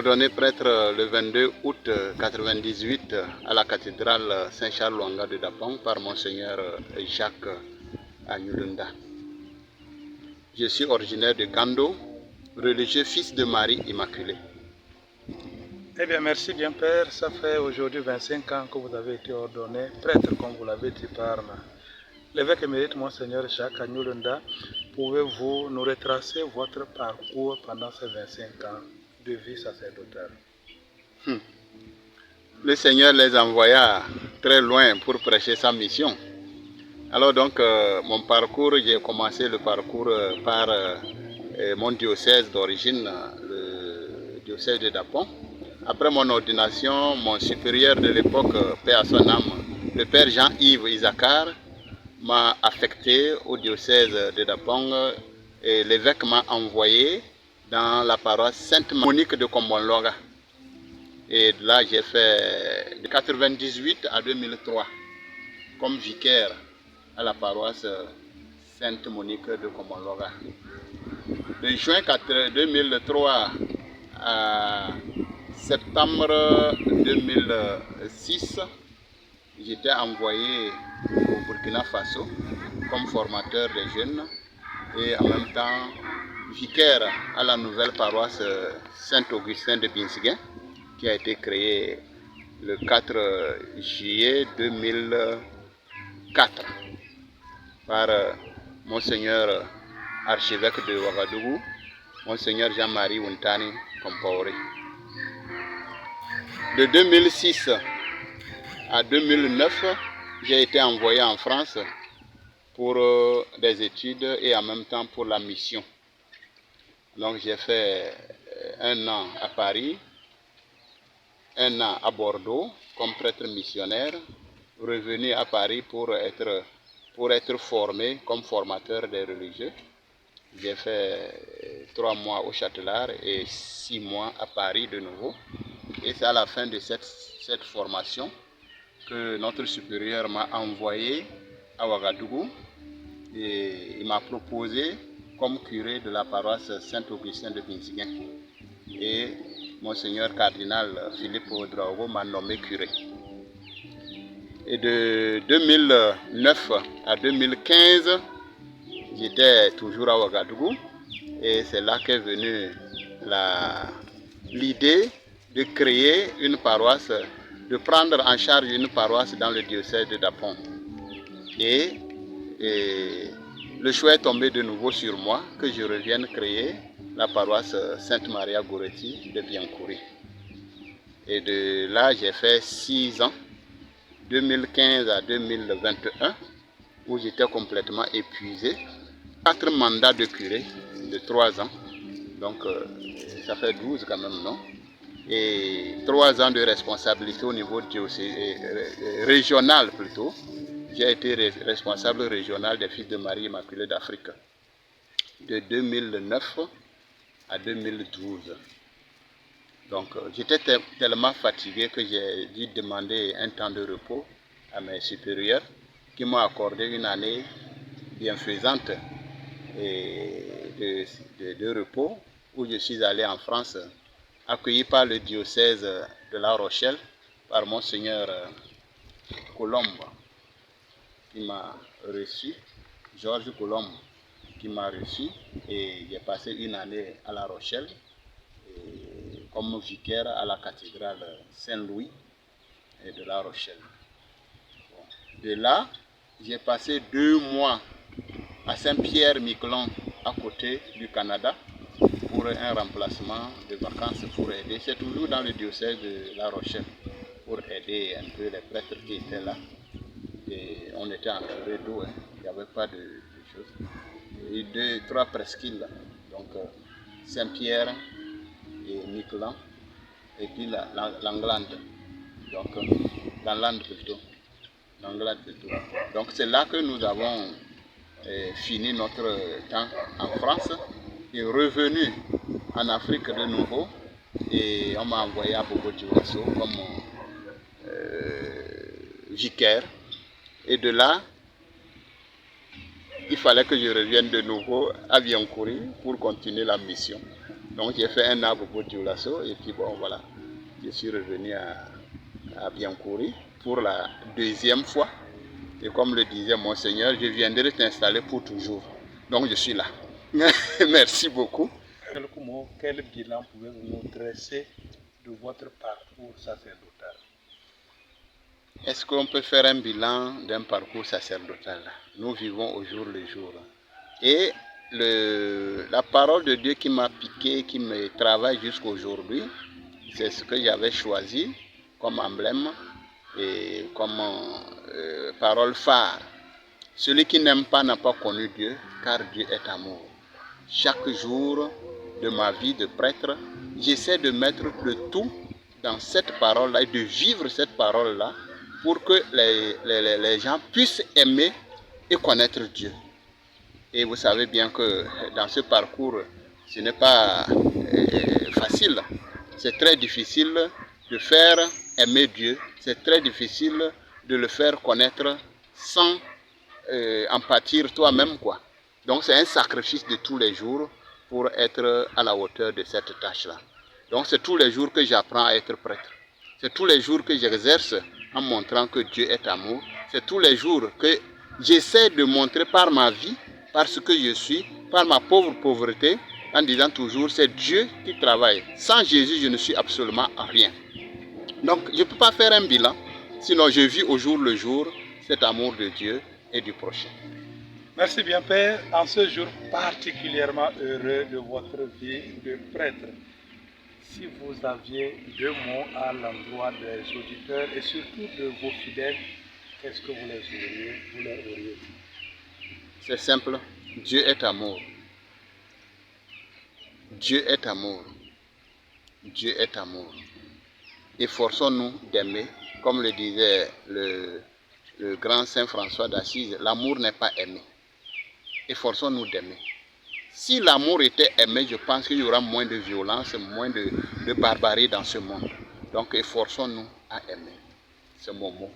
ordonné prêtre le 22 août 1998 à la cathédrale Saint-Charles-Lwanga de Dapong par Monseigneur Jacques Anyulunda. Je suis originaire de Gando, religieux fils de Marie Immaculée. Eh bien, merci bien Père. Ça fait aujourd'hui 25 ans que vous avez été ordonné prêtre, comme vous l'avez dit par l'évêque émérite Monseigneur Jacques Anyulunda. Pouvez-vous nous retracer votre parcours pendant ces 25 ans de vie sacerdotale? Le Seigneur les envoya très loin pour prêcher sa mission. Alors donc, mon parcours, j'ai commencé le parcours par mon diocèse d'origine, le diocèse de Dapong. Après mon ordination, mon supérieur de l'époque, paix à son âme, le père Jean-Yves Isakar, m'a affecté au diocèse de Dapong et l'évêque m'a envoyé dans la paroisse Sainte-Monique de Kombonloga. Et là, j'ai fait de 1998 à 2003 comme vicaire à la paroisse Sainte-Monique de Kombonloga. De juin 2003 à septembre 2006, j'étais envoyé au Burkina Faso comme formateur des jeunes et en même temps vicaire à la nouvelle paroisse Saint-Augustin de Binsiguin qui a été créée le 4 juillet 2004 par Monseigneur archevêque de Ouagadougou, Monseigneur Jean-Marie Wuntani Compaoré. De 2006 à 2009, j'ai été envoyé en France pour des études et en même temps pour la mission. Donc j'ai fait un an à Paris, un an à Bordeaux comme prêtre missionnaire, revenu à Paris pour être formé comme formateur des religieux. J'ai fait 3 mois au Châtelard et 6 mois à Paris de nouveau. Et c'est à la fin de cette formation que notre supérieur m'a envoyé à Ouagadougou et il m'a proposé comme curé de la paroisse Saint-Augustin de Binsiguin. Et Monseigneur cardinal Philippe Ouedraogo m'a nommé curé. Et de 2009 à 2015, j'étais toujours à Ouagadougou et c'est là qu'est venue l'idée de créer une paroisse, de prendre en charge une paroisse dans le diocèse de Dapong. Et le choix est tombé de nouveau sur moi que je revienne créer la paroisse Sainte-Maria Goretti de Biancouri. Et de là, j'ai fait 6 ans, 2015 à 2021, où j'étais complètement épuisé. 4 mandats de curé de 3 ans, donc ça fait 12 quand même, non? Et 3 ans de responsabilité au niveau régional plutôt. J'ai été responsable régional des Fils de Marie Immaculée d'Afrique de 2009 à 2012. Donc j'étais tellement fatigué que j'ai dû demander un temps de repos à mes supérieurs qui m'ont accordé une année bienfaisante et de repos où je suis allé en France, accueilli par le diocèse de La Rochelle, par Monseigneur Colombe, qui m'a reçu, Georges Colombe, qui m'a reçu, et j'ai passé une année à La Rochelle comme vicaire à la cathédrale Saint-Louis de La Rochelle. Bon. De là, j'ai passé 2 mois à Saint-Pierre-Miquelon, à côté du Canada, pour un remplacement de vacances pour aider. C'est toujours dans le diocèse de La Rochelle, pour aider un peu les prêtres qui étaient là. Et on était entouré d'eau, hein. Il n'y avait pas de choses. Et 2, 3 presqu'îles, donc Saint-Pierre et Miquelon, et puis l'Anglande, donc l'Anglande plutôt. Donc c'est là que nous avons fini notre temps en France et revenu en Afrique de nouveau et on m'a envoyé à Bobo-Dioulasso comme vicaire et de là il fallait que je revienne de nouveau à Biancouri pour continuer la mission. Donc j'ai fait un arbre pour Dioulasso et puis bon voilà, je suis revenu à Biancouri pour la deuxième fois. Et comme le disait Monseigneur, je viendrai t'installer pour toujours. Donc je suis là. Merci beaucoup. Quelques mots, quel bilan pouvez-vous nous dresser de votre parcours sacerdotal? Est-ce qu'on peut faire un bilan d'un parcours sacerdotal? Nous vivons au jour le jour. Et la parole de Dieu qui m'a piqué, qui me travaille jusqu'à aujourd'hui, c'est ce que j'avais choisi comme emblème et comme parole phare. Celui qui n'aime pas n'a pas connu Dieu, car Dieu est amour. Chaque jour de ma vie de prêtre, j'essaie de mettre le tout dans cette parole-là et de vivre cette parole-là pour que les gens puissent aimer et connaître Dieu. Et vous savez bien que dans ce parcours, ce n'est pas facile. C'est très difficile de faire aimer Dieu. C'est très difficile de le faire connaître sans en pâtir toi-même, quoi. Donc c'est un sacrifice de tous les jours pour être à la hauteur de cette tâche-là. Donc c'est tous les jours que j'apprends à être prêtre. C'est tous les jours que j'exerce en montrant que Dieu est amour. C'est tous les jours que j'essaie de montrer par ma vie, par ce que je suis, par ma pauvreté, en disant toujours c'est Dieu qui travaille. Sans Jésus, je ne suis absolument rien. Donc je ne peux pas faire un bilan, sinon je vis au jour le jour cet amour de Dieu et du prochain. Merci bien Père, en ce jour particulièrement heureux de votre vie de prêtre. Si vous aviez 2 mots à l'endroit des auditeurs et surtout de vos fidèles, qu'est-ce que vous leur auriez dit? C'est simple, Dieu est amour. Dieu est amour. Dieu est amour. Efforçons-nous d'aimer, comme le disait le grand Saint François d'Assise, l'amour n'est pas aimé. Efforçons-nous d'aimer. Si l'amour était aimé, je pense qu'il y aura moins de violence, moins de barbarie dans ce monde. Donc efforçons-nous à aimer. C'est mon mot.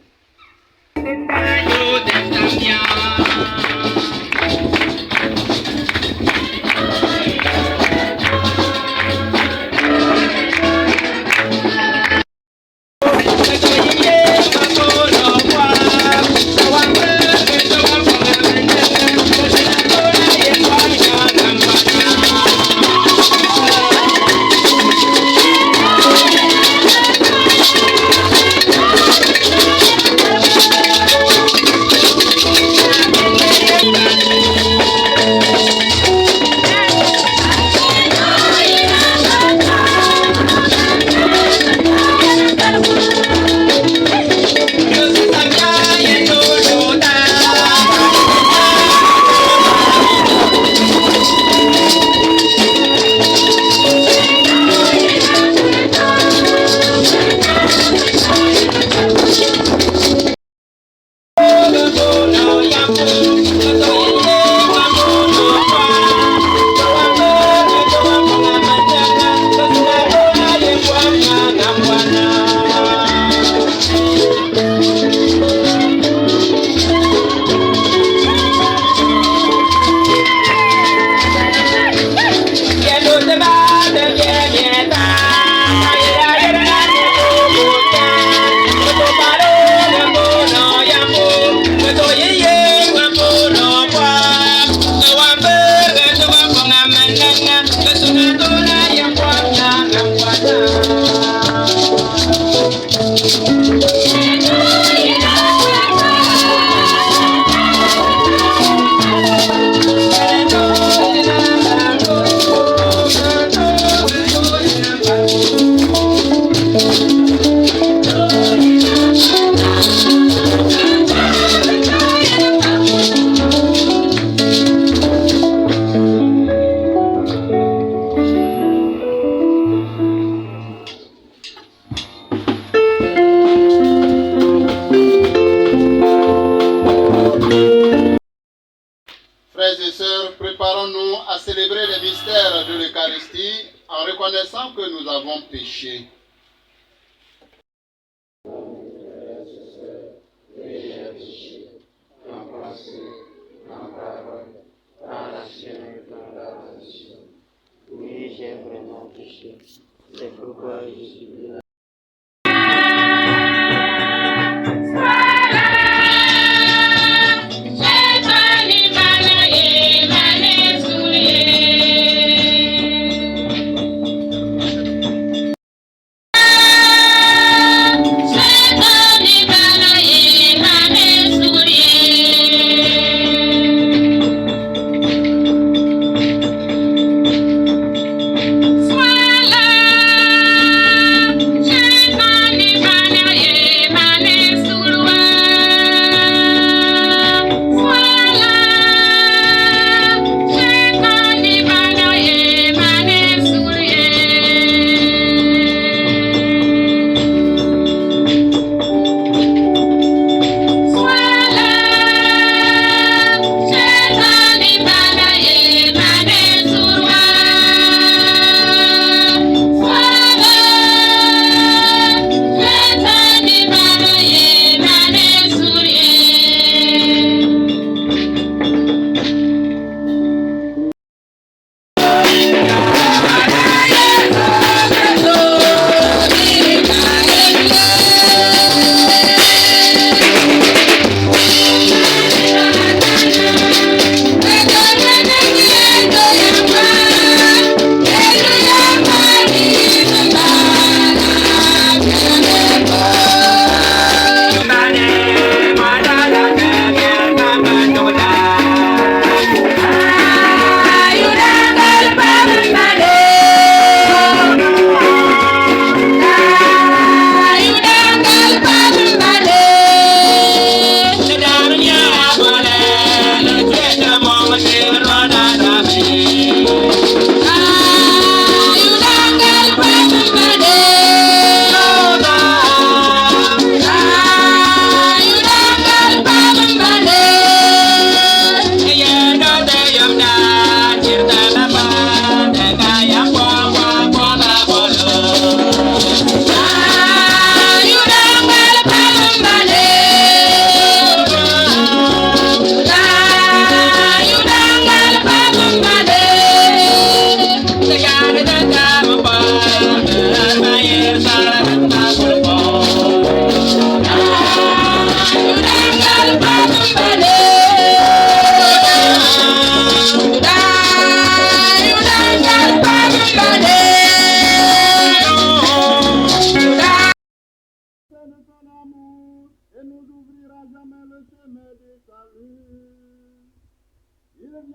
Frères et sœurs, préparons-nous à célébrer les mystères de l'Eucharistie en reconnaissant que nous avons péché. Oui, j'ai vraiment péchés. C'est pourquoi je supplie.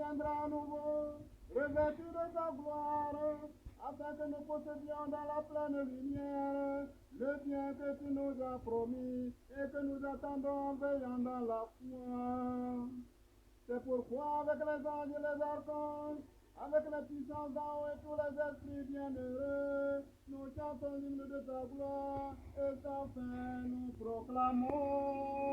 viendra à nouveau, revêtu de sa gloire, afin que nous possédions dans la pleine lumière le bien que tu nous as promis et que nous attendons en veillant dans la foi. C'est pourquoi avec les anges et les archanges, avec les puissances d'en haut et tous les esprits bienheureux, nous chantons l'hymne de ta gloire et sans fin nous proclamons.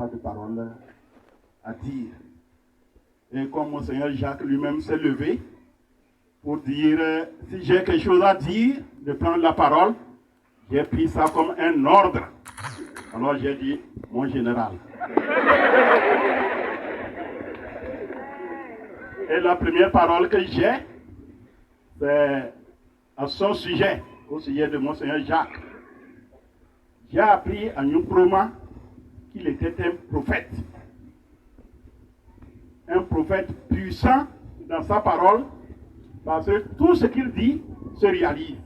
pas de parole à dire. Et comme Monseigneur Jacques lui-même s'est levé pour dire, si j'ai quelque chose à dire, de prendre la parole, j'ai pris ça comme un ordre. Alors j'ai dit, mon général. Et la première parole que j'ai, c'est à son sujet, au sujet de Monseigneur Jacques. J'ai appris à Nkrumah qu'il était un prophète. Un prophète puissant dans sa parole, parce que tout ce qu'il dit se réalise.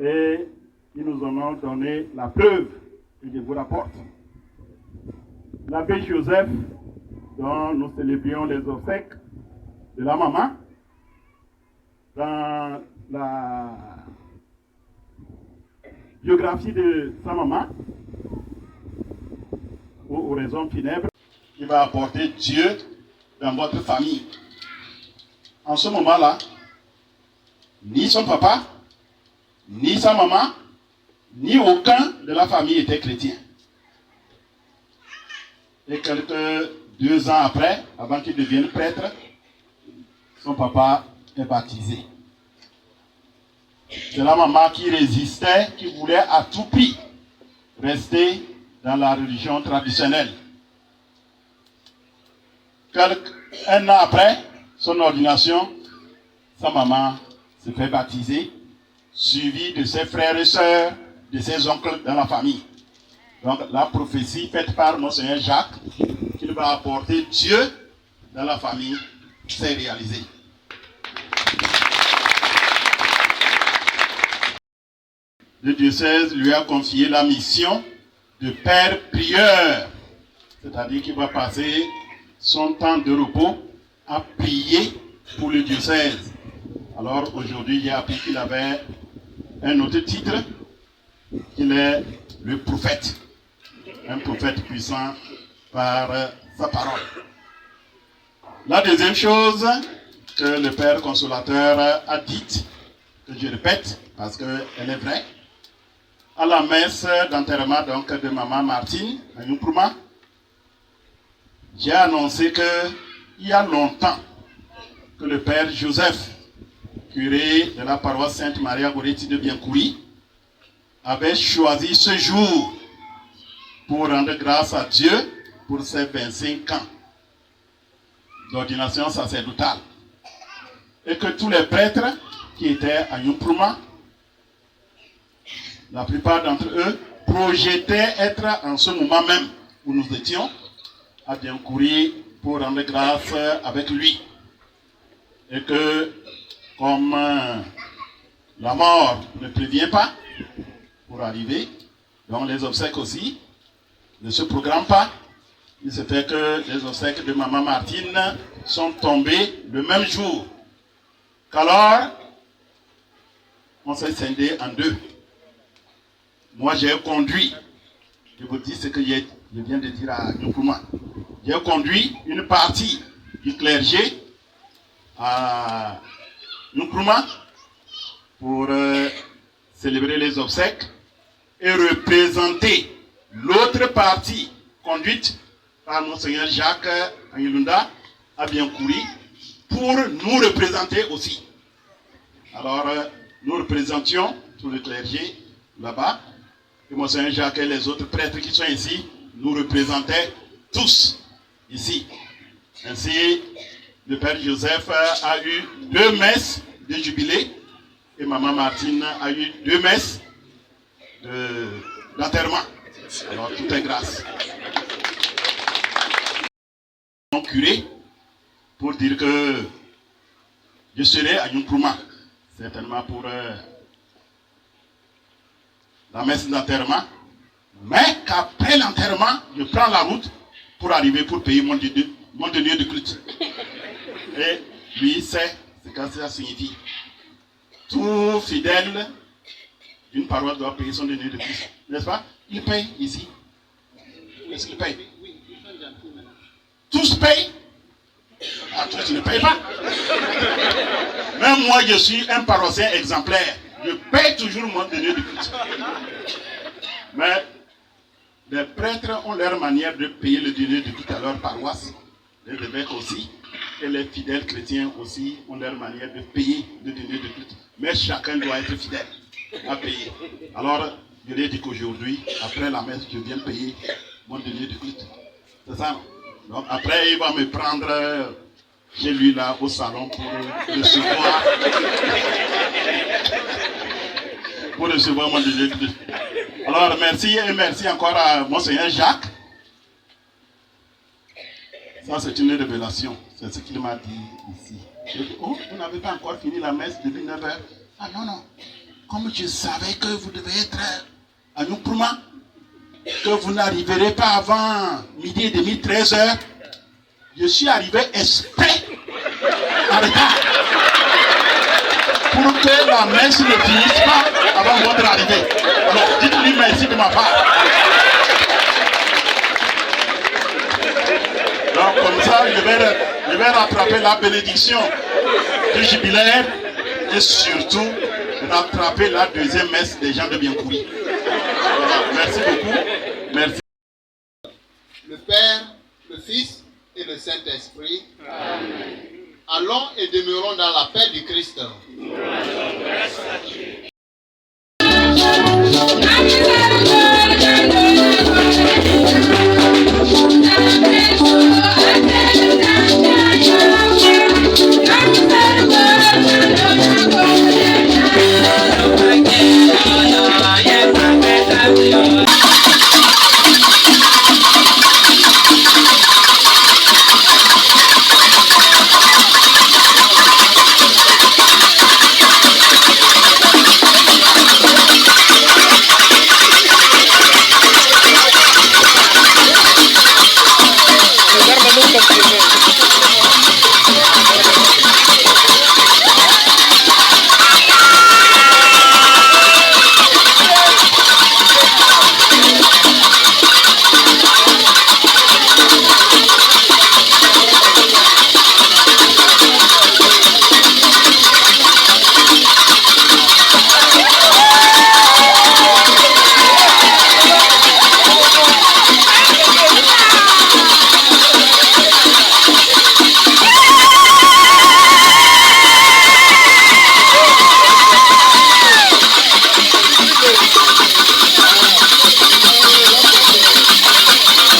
Et ils nous en ont donné la preuve que je vous rapporte. L'abbé Joseph, dont nous célébrions les obsèques de la maman, dans la biographie de sa maman, aux raisons funèbres, il va apporter Dieu dans votre famille. En ce moment-là, ni son papa, ni sa maman, ni aucun de la famille était chrétien. Et quelques 2 ans après, avant qu'il devienne prêtre, son papa est baptisé. C'est la maman qui résistait, qui voulait à tout prix rester dans la religion traditionnelle. Un an après son ordination, sa maman se fait baptiser, suivie de ses frères et sœurs, de ses oncles dans la famille. Donc la prophétie faite par Monseigneur Jacques, qu'il va apporter Dieu dans la famille, s'est réalisée. Le diocèse lui a confié la mission de père prieur, c'est-à-dire qu'il va passer son temps de repos à prier pour le diocèse. Alors aujourd'hui, j'ai appris qu'il avait un autre titre, qu'il est le prophète, un prophète puissant par sa parole. La deuxième chose que le Père Consolateur a dite, que je répète parce qu'elle est vraie, à la messe d'enterrement donc de maman Martine à Nkrumah, j'ai annoncé qu'il y a longtemps que le Père Joseph, curé de la paroisse Sainte-Marie de Bienkouri, avait choisi ce jour pour rendre grâce à Dieu pour ses 25 ans d'ordination sacerdotale. Et que tous les prêtres qui étaient à Nkrumah, la plupart d'entre eux projetaient être en ce moment même où nous étions à Bienkouri pour rendre grâce avec lui. Et que comme la mort ne prévient pas pour arriver, donc les obsèques aussi ne se programment pas. Il se fait que les obsèques de maman Martine sont tombées le même jour. qu'alors, on s'est scindé en deux. Moi, j'ai conduit, je vous dis ce que je viens de dire à Nkrumah. J'ai conduit une partie du clergé à Nkrumah pour célébrer les obsèques et représenter l'autre partie conduite par Monseigneur Jacques Anyilunda à Bienkouri pour nous représenter aussi. Alors, nous représentions tout le clergé là-bas, et Monseigneur Jacques et les autres prêtres qui sont ici nous représentaient tous ici. Ainsi, le Père Joseph a eu 2 messes de jubilé et Maman Martine a eu 2 messes d'enterrement. Alors, tout est grâce. Mon curé, pour dire que je serai à Nkrumah, certainement pour la messe d'enterrement, mais qu'après l'enterrement, je prends la route pour arriver pour payer mon denier de culte. Et lui sait ce que ça signifie. Tout fidèle d'une paroisse doit payer son denier de culte, n'est-ce pas? Il paye ici. Est-ce qu'il paye? Tous payent. Ah, toi, tu ne payes pas. Même moi, je suis un paroissien exemplaire. Je paye toujours mon denier de culte. Mais Les prêtres ont leur manière de payer le dîner de culte à leur paroisse, les évêques aussi, et les fidèles chrétiens aussi ont leur manière de payer le dîner de culte. Mais chacun doit être fidèle à payer. Alors, je lui ai dit qu'aujourd'hui, après la messe, je viens payer mon dîner de culte. C'est ça, non? Donc après, il va me prendre chez lui là au salon pour recevoir mon dîner de culte. Alors merci et merci encore à Monseigneur Jacques. Ça c'est une révélation, c'est ce qu'il m'a dit ici. Je dis, oh, vous n'avez pas encore fini la messe depuis 9h. Ah non, non. Comme je savais que vous devez être à Nyoukrouma, que vous n'arriverez pas avant midi et demi, 13h, je suis arrivé exprès en retard pour que la messe ne finisse pas avant votre arrivée. Alors dites-lui merci de ma part. Donc comme ça, je vais rattraper la bénédiction du jubilaire et surtout rattraper la deuxième messe des gens de Biencouri. Merci beaucoup. Merci. Le Père, le Fils et le Saint-Esprit. Amen. Allons et demeurons dans la paix du Christ.